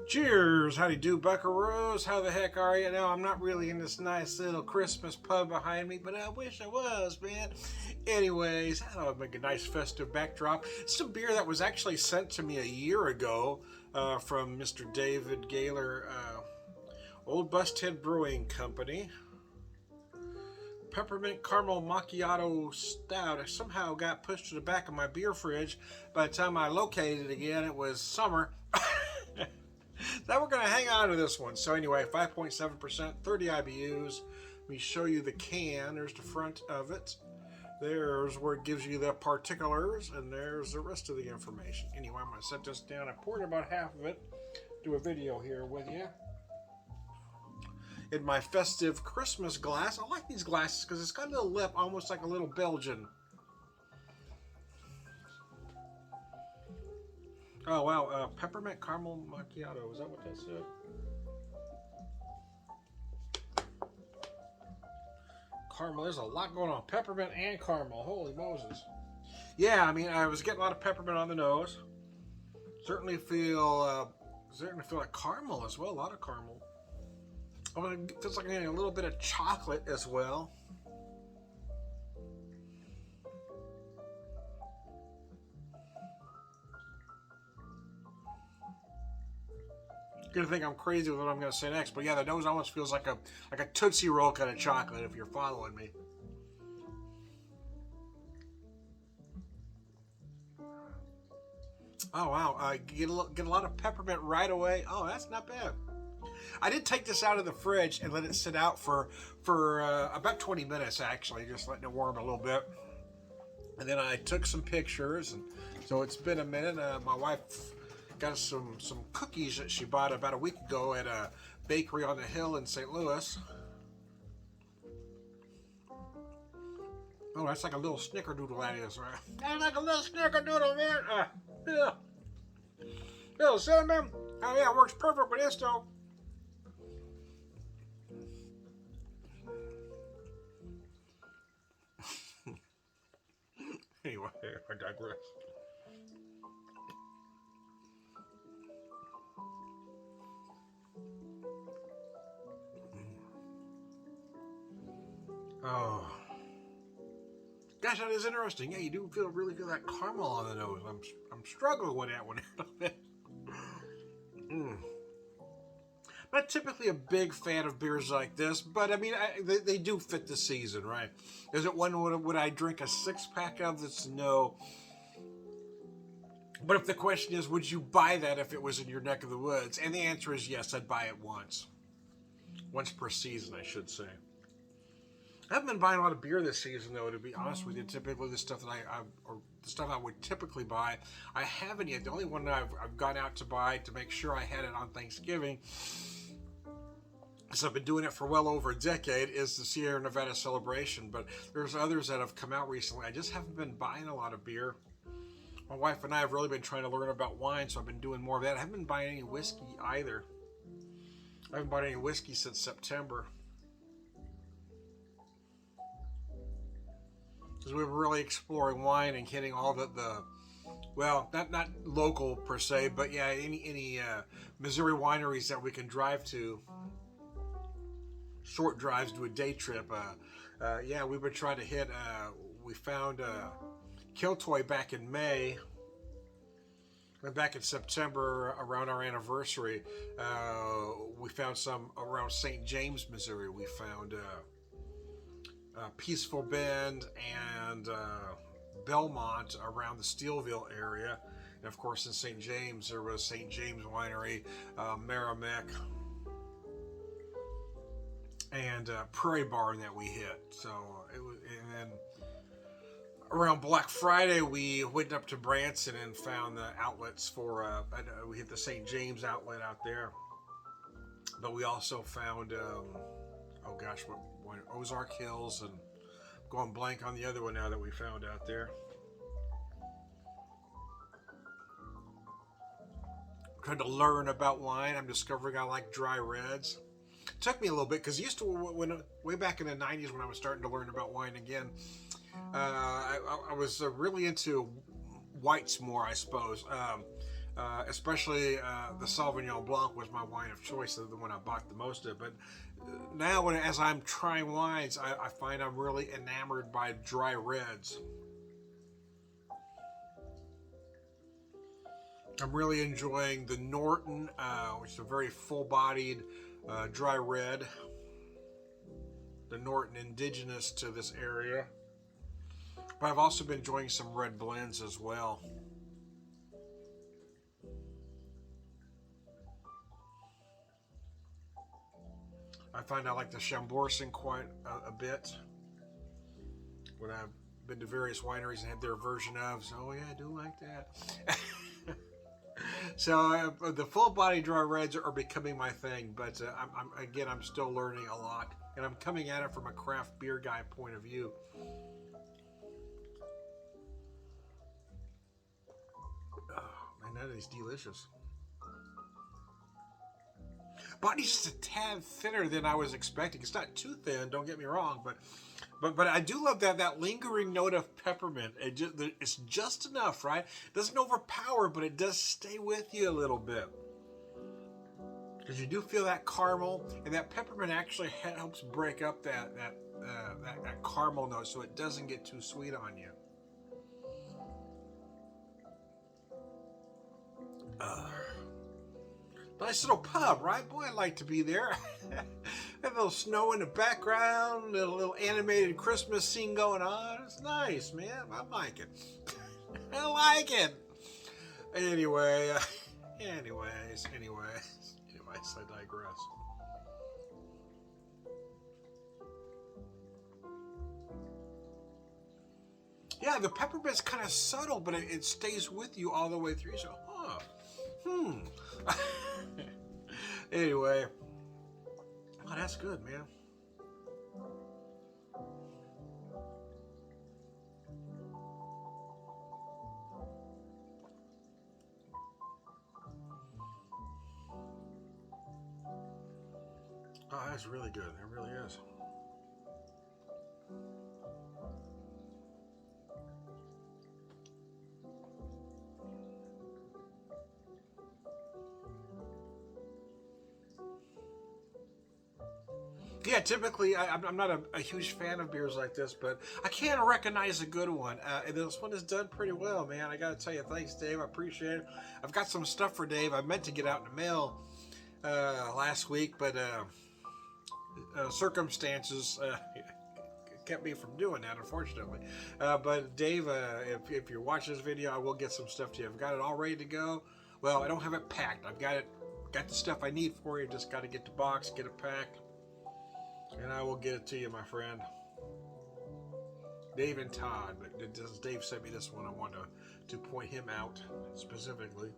Cheers! How do you do, buckaroos? How the heck are you? Now, I'm not really in this nice little Christmas pub behind me, but I wish I was, man. Anyways, I thought I'd make a nice festive backdrop. It's a beer that was actually sent to me a year ago from Mr. David Gaylor, Old Busthead Brewing Company. Peppermint caramel macchiato stout. I somehow got pushed to the back of my beer fridge. By the time I located it again, it was summer. Now we're going to hang on to this one. So anyway, 5.7%, 30 IBUs. Let me show you the can. There's the front of it. There's where it gives you the particulars, and there's the rest of the information. Anyway, I'm going to set this down. I poured about half of it. Do a video here with you. In my festive Christmas glass. I like these glasses because it's got a little lip, almost like a little Belgian. Oh wow, peppermint caramel macchiato. Is that what that said? Caramel. There's a lot going on. Peppermint and caramel. Holy Moses. Yeah, I mean, I was getting a lot of peppermint on the nose. Certainly feel like caramel as well. A lot of caramel. Oh, it feels like I'm getting a little bit of chocolate as well. You're gonna think I'm crazy with what I'm gonna say next, but yeah, the nose almost feels like a Tootsie Roll kind of chocolate. If you're following me. Oh wow, get a lot of peppermint right away. Oh, that's not bad. I did take this out of the fridge and let it sit out for about 20 minutes actually, just letting it warm a little bit. And then I took some pictures, and so it's been a minute. My wife got us some cookies that she bought about a week ago at a bakery on the hill in St. Louis. Oh, that's like a little snickerdoodle, that is, right? That's like a little snickerdoodle, man. Yeah. Little cinnamon. Oh yeah, it works perfect with this though. Anyway, I digress. Oh, gosh, that is interesting. Yeah, you do really feel that caramel on the nose. I'm struggling with that one a little bit. Not typically a big fan of beers like this, but I mean, they do fit the season, right? Is it one would I drink a 6-pack of? That's no. But if the question is, would you buy that if it was in your neck of the woods? And the answer is yes, I'd buy it once per season, I should say. I haven't been buying a lot of beer this season, though. To be honest with you, typically the stuff that the stuff I would typically buy, I haven't yet. The only one that I've gone out to buy to make sure I had it on Thanksgiving, because I've been doing it for well over a decade, is the Sierra Nevada Celebration. But there's others that have come out recently. I just haven't been buying a lot of beer. My wife and I have really been trying to learn about wine, so I've been doing more of that. I haven't been buying any whiskey either. I haven't bought any whiskey since September. Because we were really exploring wine and hitting all the well, not local per se, but yeah, any Missouri wineries that we can drive to. Short drives, do a day trip. Yeah, we've been trying to hit. We found Kiltoy back in May. And back in September, around our anniversary, we found some around St. James, Missouri. We found Peaceful Bend and Belmont around the Steelville area. And of course, in St. James, there was St. James Winery, Merrimack, and Prairie Barn that we hit. So it was, and then around Black Friday, we went up to Branson and found the outlets for. We hit the St. James outlet out there, but we also found. Oh gosh, what Ozark Hills, and I'm going blank on the other one now that we found out there. I'm trying to learn about wine. I'm discovering I like dry reds. It took me a little bit because used to way back in the 90s when I was starting to learn about wine again. I was really into whites more, I suppose. Especially the Sauvignon Blanc was my wine of choice, the one I bought the most of. But now, as I'm trying wines, I find I'm really enamored by dry reds. I'm really enjoying the Norton, which is a very full-bodied dry red. The Norton indigenous to this area. But I've also been enjoying some red blends as well. I find I like the Chambourcin quite a bit. When I've been to various wineries and had their version of, so yeah, I do like that. So the full body dry reds are becoming my thing, but I'm still learning a lot, and I'm coming at it from a craft beer guy point of view. Oh, man, that is delicious. Body's just a tad thinner than I was expecting. It's not too thin, don't get me wrong, but I do love that lingering note of peppermint. It's just enough, right? It doesn't overpower, but it does stay with you a little bit. Because you do feel that caramel, and that peppermint actually helps break up that caramel note, so it doesn't get too sweet on you. Nice little pub, right? Boy, I'd like to be there. Have a little snow in the background, a little animated Christmas scene going on. It's nice, man. I like it. I like it. Anyways, I digress. Yeah, the peppermint's kind of subtle, but it stays with you all the way through. So, Anyway, oh, that's good, man. Oh, that's really good. It really is. Yeah, typically I'm not a huge fan of beers like this, but I can recognize a good one. And this one is done pretty well, man. I gotta tell you, thanks, Dave. I appreciate it. I've got some stuff for Dave. I meant to get out in the mail last week, but circumstances kept me from doing that, unfortunately. But Dave, if you're watching this video, I will get some stuff to you. I've got it all ready to go. Well, I don't have it packed. I've got the stuff I need for you. Just got to get the box, get it packed. And I will get it to you, my friend. Dave and Todd. But Dave sent me this one. I want to point him out specifically.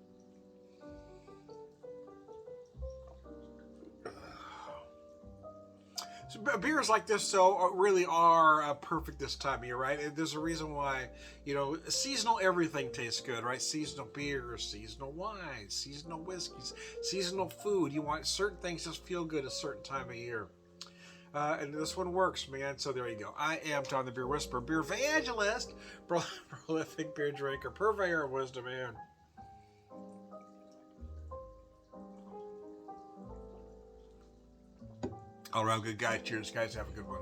So beers like this, so really are perfect this time of year, right? And there's a reason why, seasonal everything tastes good, right? Seasonal beers, seasonal wines, seasonal whiskeys, seasonal food. You want certain things just feel good a certain time of year. And this one works, man. So there you go. I am Tom the Beer Whisperer, beer evangelist, prolific beer drinker, purveyor of wisdom, man. All right, good guy. Cheers, guys. Have a good one.